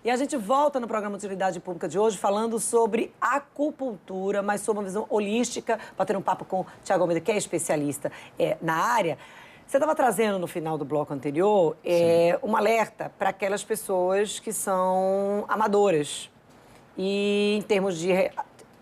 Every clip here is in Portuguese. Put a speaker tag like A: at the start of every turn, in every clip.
A: E a gente volta no programa de Utilidade Pública de hoje falando sobre acupuntura, mas sob uma visão holística, para ter um papo com o Thiago Almeida, que é especialista na área. Você estava trazendo no final do bloco anterior um alerta para aquelas pessoas que são amadoras. E em termos de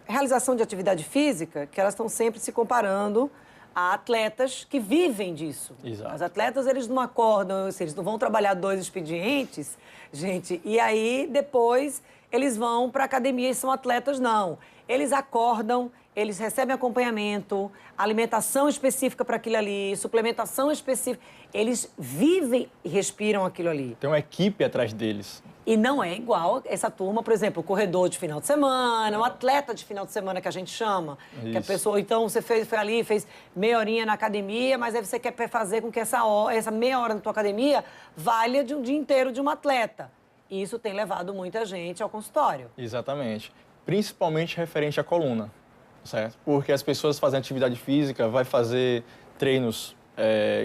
A: realização de atividade física, que elas estão sempre se comparando a atletas que vivem disso.
B: Exato.
A: Os atletas, eles não acordam, eles não vão trabalhar 2 expedientes, gente, e aí depois eles vão para a academia e são atletas, não. Eles acordam, eles recebem acompanhamento, alimentação específica para aquilo ali, suplementação específica. Eles vivem e respiram aquilo ali.
B: Tem uma equipe atrás deles.
A: E não é igual essa turma, por exemplo, o corredor de final de semana, um atleta de final de semana que a gente chama.
B: Isso.
A: Que a pessoa, então, você foi ali, fez meia horinha na academia, mas aí você quer fazer com que essa meia hora na tua academia valha de um dia inteiro de um atleta. E isso tem levado muita gente ao consultório.
B: Exatamente. Principalmente referente à coluna, certo? Porque as pessoas fazem atividade física, vai fazer treinos,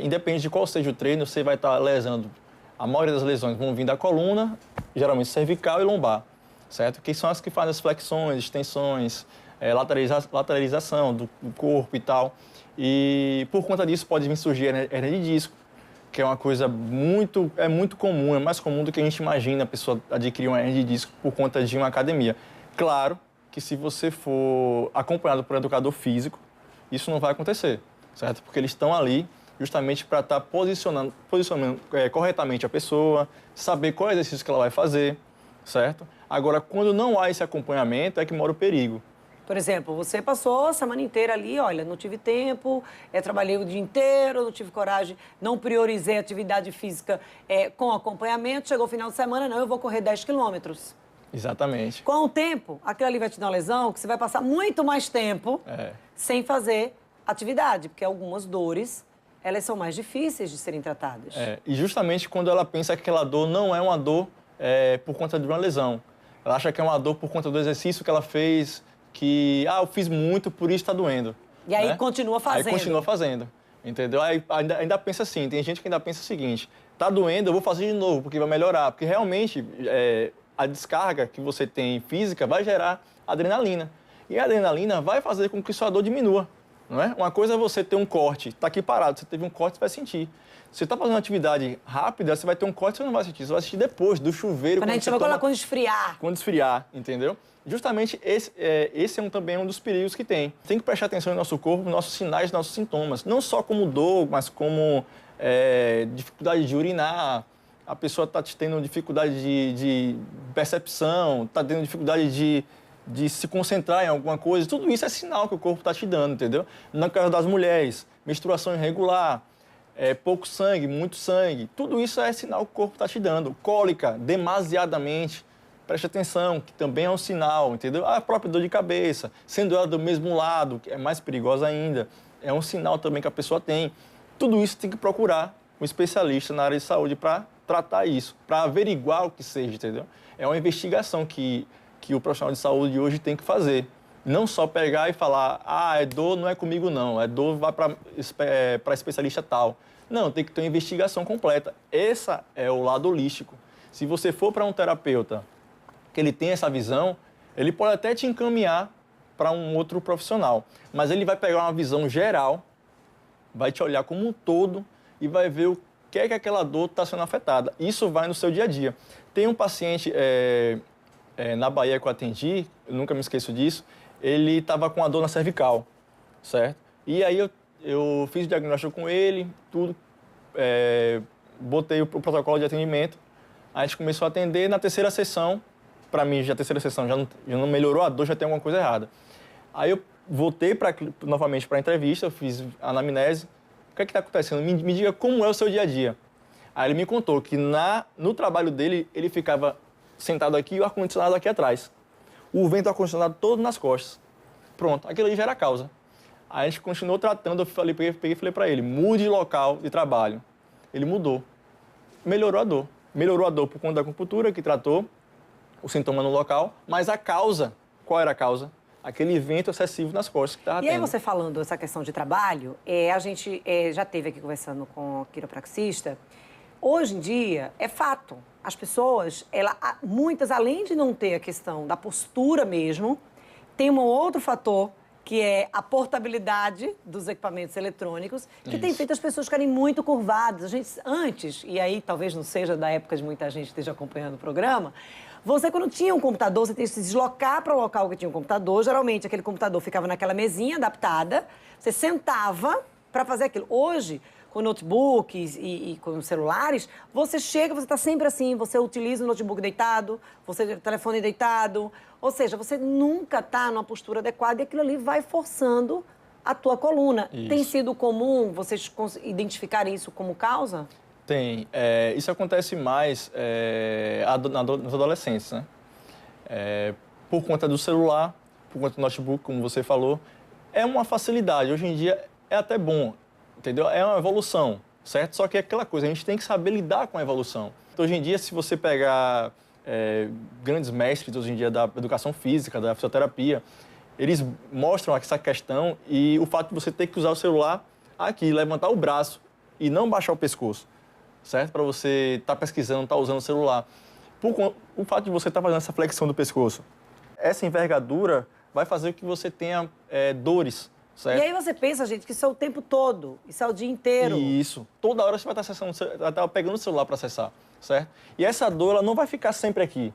B: independente de qual seja o treino, você vai estar lesando. A maioria das lesões vão vir da coluna, geralmente cervical e lombar, certo? Que são as que fazem as flexões, extensões, lateralização do corpo e tal. E por conta disso pode vir surgir hernia de disco, que é uma coisa muito comum, é mais comum do que a gente imagina a pessoa adquirir uma hernia de disco por conta de uma academia. Claro que se você for acompanhado por um educador físico, isso não vai acontecer, certo? Porque eles estão ali justamente para estar posicionando corretamente a pessoa, saber qual exercício que ela vai fazer, certo? Agora, quando não há esse acompanhamento, é que mora o perigo.
A: Por exemplo, você passou a semana inteira ali, olha, não tive tempo, trabalhei o dia inteiro, não tive coragem, não priorizei a atividade física com acompanhamento, chegou o final de semana, não, eu vou correr 10 quilômetros.
B: Exatamente.
A: Com o tempo, aquilo ali vai te dar uma lesão que você vai passar muito mais tempo sem fazer atividade, porque algumas dores, elas são mais difíceis de serem tratadas.
B: E justamente quando ela pensa que aquela dor não é uma dor por conta de uma lesão. Ela acha que é uma dor por conta do exercício que ela fez, que, eu fiz muito, por isso está doendo.
A: E aí continua fazendo.
B: Aí continua fazendo, entendeu? Aí ainda pensa assim, tem gente que ainda pensa o seguinte, tá doendo, eu vou fazer de novo, porque vai melhorar. Porque realmente a descarga que você tem física vai gerar adrenalina. E a adrenalina vai fazer com que sua dor diminua. Não é? Uma coisa é você ter um corte, está aqui parado, você teve um corte, você vai sentir. Se você está fazendo uma atividade rápida, você vai ter um corte, você não vai sentir. Você vai sentir depois, do chuveiro.
A: Quando a gente chama quando esfriar.
B: Quando esfriar, entendeu? Justamente esse também um dos perigos que tem. Tem que prestar atenção no nosso corpo, nos nossos sinais, nos nossos sintomas. Não só como dor, mas como dificuldade de urinar. A pessoa está tendo dificuldade de percepção, está tendo dificuldade de se concentrar em alguma coisa, tudo isso é sinal que o corpo está te dando, entendeu? No caso das mulheres, menstruação irregular, pouco sangue, muito sangue, tudo isso é sinal que o corpo está te dando. Cólica, demasiadamente, preste atenção, que também é um sinal, entendeu? A própria dor de cabeça, sendo ela do mesmo lado, que é mais perigosa ainda, é um sinal também que a pessoa tem. Tudo isso tem que procurar um especialista na área de saúde para tratar isso, para averiguar o que seja, entendeu? É uma investigação que o profissional de saúde hoje tem que fazer. Não só pegar e falar, é dor, não é comigo não, é dor, vai para especialista tal. Não, tem que ter uma investigação completa. Esse é o lado holístico. Se você for para um terapeuta que ele tem essa visão, ele pode até te encaminhar para um outro profissional, mas ele vai pegar uma visão geral, vai te olhar como um todo e vai ver o que é que aquela dor está sendo afetada. Isso vai no seu dia a dia. Tem um paciente na Bahia que eu atendi, eu nunca me esqueço disso, ele estava com a dor na cervical, certo? E aí eu fiz o diagnóstico com ele, tudo, botei o protocolo de atendimento, a gente começou a atender. Na terceira sessão, para mim, já a terceira sessão já não melhorou a dor, já tem alguma coisa errada. Aí eu voltei novamente para a entrevista, eu fiz a anamnese, o que é que está acontecendo? Me diga como é o seu dia a dia. Aí ele me contou que no trabalho dele, ele ficava sentado aqui e o ar-condicionado aqui atrás. O vento ar-condicionado todo nas costas. Pronto, aquilo ali já era a causa. Aí a gente continuou tratando, eu peguei e falei para ele, mude de local de trabalho. Ele mudou. Melhorou a dor. Melhorou a dor por conta da acupuntura, que tratou o sintoma no local, mas a causa, qual era a causa? Aquele vento excessivo nas costas que estava tendo.
A: E aí você falando essa questão de trabalho, a gente já esteve aqui conversando com o quiropraxista. Hoje em dia, é fato, as pessoas, muitas, além de não ter a questão da postura mesmo, tem um outro fator, que é a portabilidade dos equipamentos eletrônicos, que tem feito as pessoas ficarem muito curvadas. A gente, antes, e aí talvez não seja da época de muita gente que esteja acompanhando o programa, você, quando tinha um computador, você tinha que se deslocar para o local que tinha um computador. Geralmente, aquele computador ficava naquela mesinha adaptada, você sentava para fazer aquilo. Hoje, com notebooks e com celulares, você chega, você está sempre assim, você utiliza o notebook deitado, você o telefone deitado, ou seja, você nunca está numa postura adequada e aquilo ali vai forçando a tua coluna.
B: Isso.
A: Tem sido comum vocês identificarem isso como causa?
B: Tem. Isso acontece mais nos adolescentes, né? Por conta do celular, por conta do notebook, como você falou. É uma facilidade. Hoje em dia é até bom, entendeu? É uma evolução, certo? Só que é aquela coisa, a gente tem que saber lidar com a evolução. Então, hoje em dia, se você pegar grandes mestres, hoje em dia, da educação física, da fisioterapia, eles mostram essa questão e o fato de você ter que usar o celular aqui, levantar o braço e não baixar o pescoço, certo? Para você estar pesquisando, estar usando o celular. O fato de você estar fazendo essa flexão do pescoço, essa envergadura vai fazer com que você tenha dores, certo?
A: E aí você pensa, gente, que isso é o tempo todo, isso é o dia inteiro.
B: Isso. Toda hora você vai estar acessando, vai estar pegando o celular para acessar, certo? E essa dor, ela não vai ficar sempre aqui.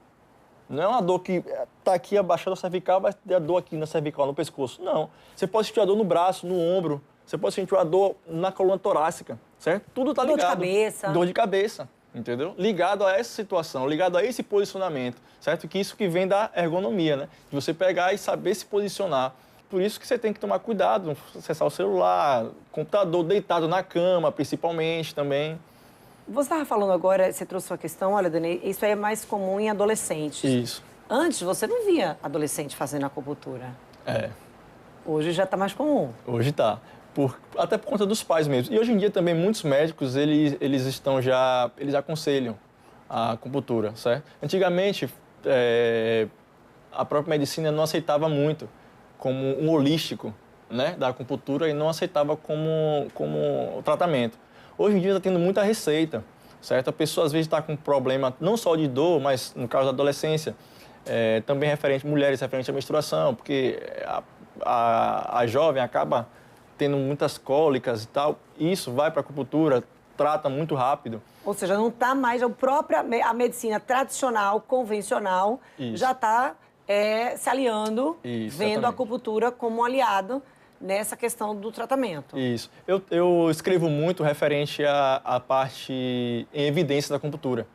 B: Não é uma dor que está aqui abaixando a cervical, vai ter a dor aqui na cervical, no pescoço. Não. Você pode sentir a dor no braço, no ombro. Você pode sentir a dor na coluna torácica, certo? Tudo está ligado.
A: Dor de cabeça.
B: Dor de cabeça, entendeu? Ligado a essa situação, ligado a esse posicionamento, certo? Que isso que vem da ergonomia, né? De você pegar e saber se posicionar. Por isso que você tem que tomar cuidado, acessar o celular, computador, deitado na cama, principalmente, também.
A: Você estava falando agora, você trouxe uma questão, olha, Dani, isso aí é mais comum em adolescentes.
B: Isso.
A: Antes, você não via adolescente fazendo acupuntura. Hoje já está mais comum.
B: Hoje está. Até por conta dos pais mesmo. E hoje em dia também muitos médicos, eles aconselham a acupuntura, certo? Antigamente, a própria medicina não aceitava muito como um holístico, né, da acupuntura e não aceitava como tratamento. Hoje em dia está tendo muita receita, certo? A pessoa às vezes está com problema não só de dor, mas no caso da adolescência, também mulheres referente à menstruação, porque a jovem acaba tendo muitas cólicas e tal. Isso vai para a acupuntura, trata muito rápido.
A: Ou seja, não está mais a medicina tradicional, convencional,
B: Isso.
A: já está se aliando,
B: Isso,
A: vendo
B: exatamente.
A: a acupuntura como um aliado nessa questão do tratamento.
B: Isso. Eu escrevo muito referente à parte em evidência da acupuntura.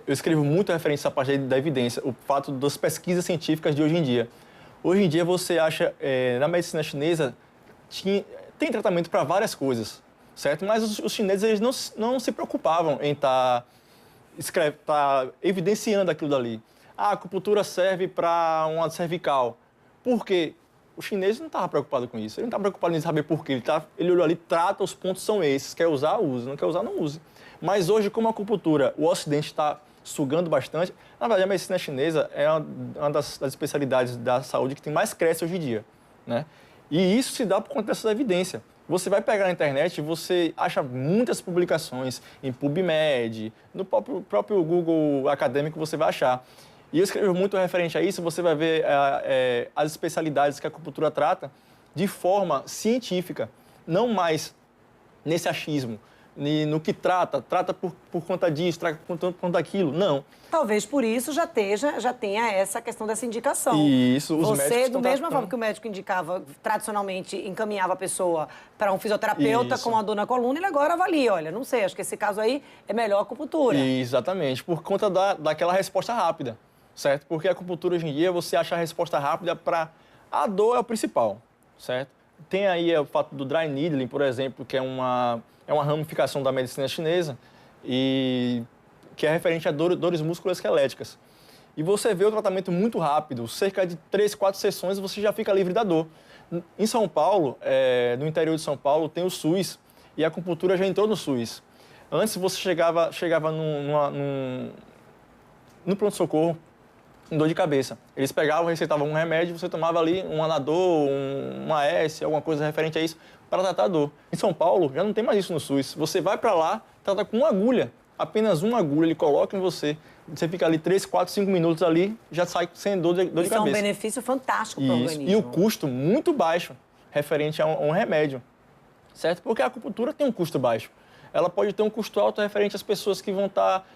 B: Eu escrevo muito referente a essa parte da evidência, o fato das pesquisas científicas de hoje em dia. Hoje em dia você acha, na medicina chinesa, tem tratamento para várias coisas, certo? Mas os chineses eles não se preocupavam em estar evidenciando aquilo dali. A acupuntura serve para uma cervical. Por quê? O chinês não estava preocupado com isso. Ele não estava preocupado em saber por quê. Ele olhou ali, trata, os pontos são esses. Quer usar, use. Não quer usar, não use. Mas hoje, como a acupuntura, o Ocidente está sugando bastante, na verdade, a medicina chinesa é uma das especialidades da saúde que mais cresce hoje em dia, né? E isso se dá por conta dessa evidência. Você vai pegar na internet e você acha muitas publicações em PubMed, no próprio Google acadêmico você vai achar. E eu escrevo muito referente a isso, você vai ver as especialidades que a acupuntura trata de forma científica, não mais nesse achismo, no que trata por conta disso, trata por conta daquilo, não.
A: Talvez por isso já tenha essa questão dessa indicação.
B: Isso, os médicos
A: Você,
B: estão
A: da mesma
B: tratando.
A: forma que o médico indicava, tradicionalmente encaminhava a pessoa para um fisioterapeuta
B: Isso.
A: com uma dor na coluna, ele agora avalia, olha, não sei, acho que esse caso aí é melhor a acupuntura.
B: Exatamente, por conta daquela resposta rápida, certo? Porque a acupuntura hoje em dia você acha a resposta rápida para a dor é o principal, certo? Tem aí o fato do dry needling, por exemplo, que é uma ramificação da medicina chinesa e que é referente a dores musculoesqueléticas. E você vê o tratamento muito rápido, cerca de 3, 4 sessões você já fica livre da dor. Em São Paulo, no interior de São Paulo, tem o SUS e a acupuntura já entrou no SUS. Antes você chegava no pronto-socorro com dor de cabeça. Eles pegavam, receitavam um remédio, você tomava ali um Anadol, um AS, alguma coisa referente a isso, para tratar a dor. Em São Paulo, já não tem mais isso no SUS. Você vai para lá, trata com uma agulha. Apenas uma agulha ele coloca em você, você fica ali 3, 4, 5 minutos ali, já sai sem dor de cabeça.
A: Isso é um benefício fantástico para o organismo.
B: E o custo muito baixo, referente a um remédio, certo? Porque a acupuntura tem um custo baixo. Ela pode ter um custo alto referente às pessoas que vão estar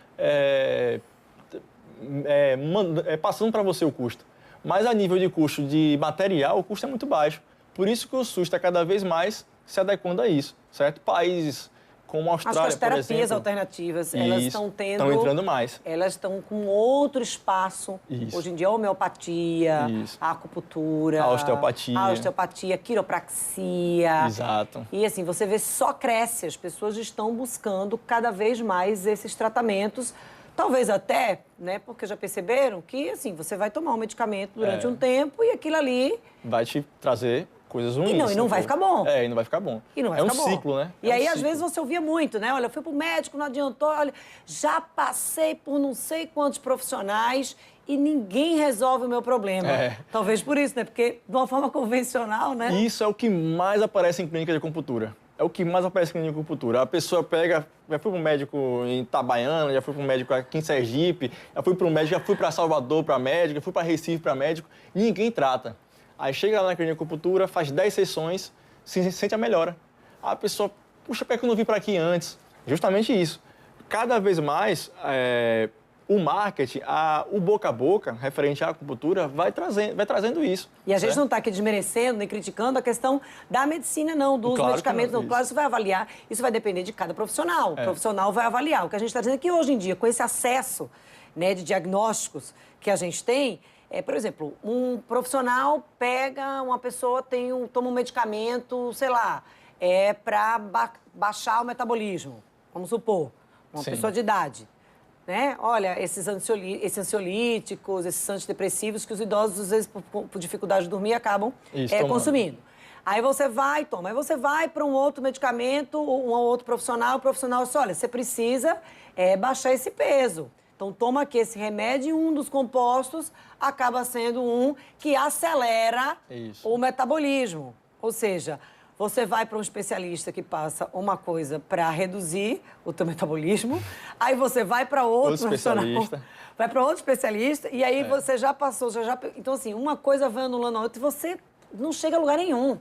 B: passando para você o custo. Mas a nível de custo de material, o custo é muito baixo. Por isso que o SUS está cada vez mais se adequando a isso, certo? Países como a Austrália,
A: acho que as
B: por exemplo...
A: terapias alternativas, elas estão tendo...
B: Estão entrando mais.
A: Elas estão com outro espaço.
B: Isso.
A: Hoje em dia, a homeopatia,
B: Isso.
A: a acupuntura...
B: A osteopatia.
A: A quiropraxia...
B: Exato.
A: E assim, você vê, só cresce. As pessoas estão buscando cada vez mais esses tratamentos. Talvez até, né, porque já perceberam que, assim, você vai tomar um medicamento durante um tempo e aquilo ali...
B: Vai te trazer coisas ruins.
A: E não vai ficar bom.
B: E não vai ficar bom.
A: E não vai ficar bom.
B: É um ciclo, né?
A: E aí, às vezes, você ouvia muito, né? Olha, eu fui pro médico, não adiantou. Olha, já passei por não sei quantos profissionais e ninguém resolve o meu problema. Talvez por isso, né? Porque, de uma forma convencional, né?
B: Isso é o que mais aparece em clínica de acupuntura. É o que mais aparece em clínica de acupuntura. A pessoa pega, já fui para um médico em Itabaiana, já fui para um médico aqui em Sergipe, já fui para um médico, já fui para Salvador para médico, já fui para Recife para médico, e ninguém trata. Aí chega lá na clínica de acupuntura, faz 10 sessões, se sente a melhora. A pessoa, puxa, por que eu não vim para aqui antes? Justamente isso. Cada vez mais, o marketing, o boca a boca, referente à acupuntura, vai trazendo isso.
A: E a gente não está aqui desmerecendo nem criticando a questão da medicina, não, dos medicamentos. Não, claro, isso vai avaliar, isso vai depender de cada profissional. O profissional vai avaliar. O que a gente está dizendo é que hoje em dia, com esse acesso, né, de diagnósticos que a gente tem, por exemplo, um profissional pega uma pessoa, toma um medicamento, sei lá, para baixar o metabolismo, vamos supor, uma pessoa de idade. Né? Olha, esses ansiolíticos, esses antidepressivos que os idosos, às vezes, por dificuldade de dormir, acabam consumindo. Aí você vai, toma. Aí você vai para um outro medicamento, um outro profissional, o profissional diz, olha, você precisa baixar esse peso. Então, toma aqui esse remédio e um dos compostos acaba sendo um que acelera o metabolismo. Ou seja, você vai para um especialista que passa uma coisa para reduzir o teu metabolismo, aí você vai para outro especialista. Vai para outro especialista e aí você já passou, Então, assim, uma coisa vai anulando a outra e você não chega a lugar nenhum.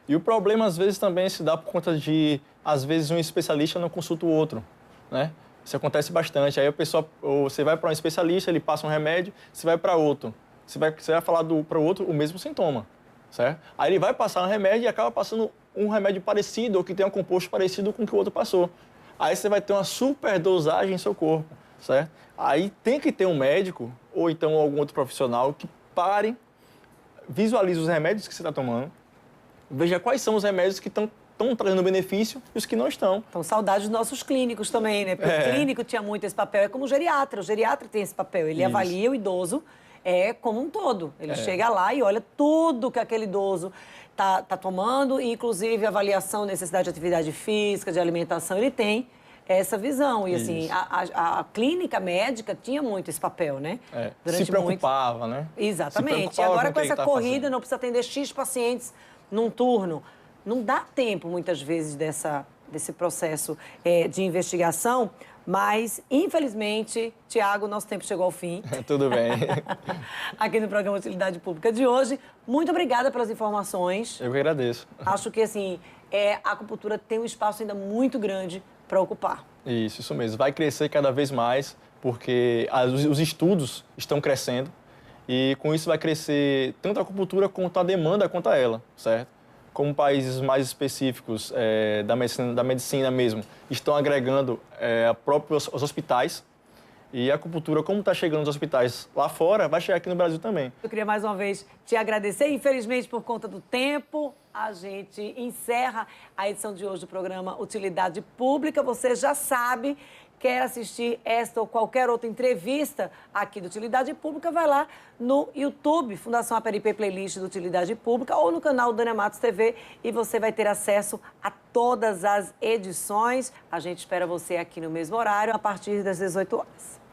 B: E o problema, às vezes, também se dá por conta de, às vezes, um especialista não consulta o outro, né? Isso acontece bastante. Aí a pessoa, você vai para um especialista, ele passa um remédio, você vai para outro. Você vai falar para o outro o mesmo sintoma, certo? Aí ele vai passar um remédio e acaba passando um remédio parecido ou que tem um composto parecido com o que o outro passou. Aí você vai ter uma superdosagem em seu corpo, certo? Aí tem que ter um médico ou então algum outro profissional que pare, visualize os remédios que você está tomando, veja quais são os remédios que estão trazendo benefício e os que não estão.
A: Então, saudade dos nossos clínicos também, né? Porque o clínico tinha muito esse papel. É como o geriatra. O geriatra tem esse papel. Ele avalia o idoso como um todo. Ele chega lá e olha tudo que aquele idoso tá tomando, inclusive avaliação, necessidade de atividade física, de alimentação. Ele tem essa visão. E, assim, a clínica médica tinha muito esse papel, né?
B: Se preocupava, né?
A: Exatamente. E agora, com essa corrida, não precisa atender X pacientes num turno. Não dá tempo, muitas vezes, desse processo de investigação, mas, infelizmente, Tiago, nosso tempo chegou ao fim.
B: Tudo bem.
A: Aqui no programa Utilidade Pública de hoje. Muito obrigada pelas informações.
B: Eu que agradeço.
A: Acho que, assim, a acupuntura tem um espaço ainda muito grande para ocupar.
B: Isso mesmo. Vai crescer cada vez mais, porque os estudos estão crescendo e, com isso, vai crescer tanto a acupuntura quanto a demanda quanto a ela, certo? Como países mais específicos da medicina mesmo estão agregando os hospitais, e a acupuntura, como está chegando nos hospitais lá fora, vai chegar aqui no Brasil também.
A: Eu queria mais uma vez te agradecer. Infelizmente, por conta do tempo, a gente encerra a edição de hoje do programa Utilidade Pública. Você já sabe, quer assistir esta ou qualquer outra entrevista aqui do Utilidade Pública, vai lá no YouTube, Fundação Aperipê Playlist do Utilidade Pública, ou no canal Dana Matos TV, e você vai ter acesso a todas as edições. A gente espera você aqui no mesmo horário, a partir das 18 horas.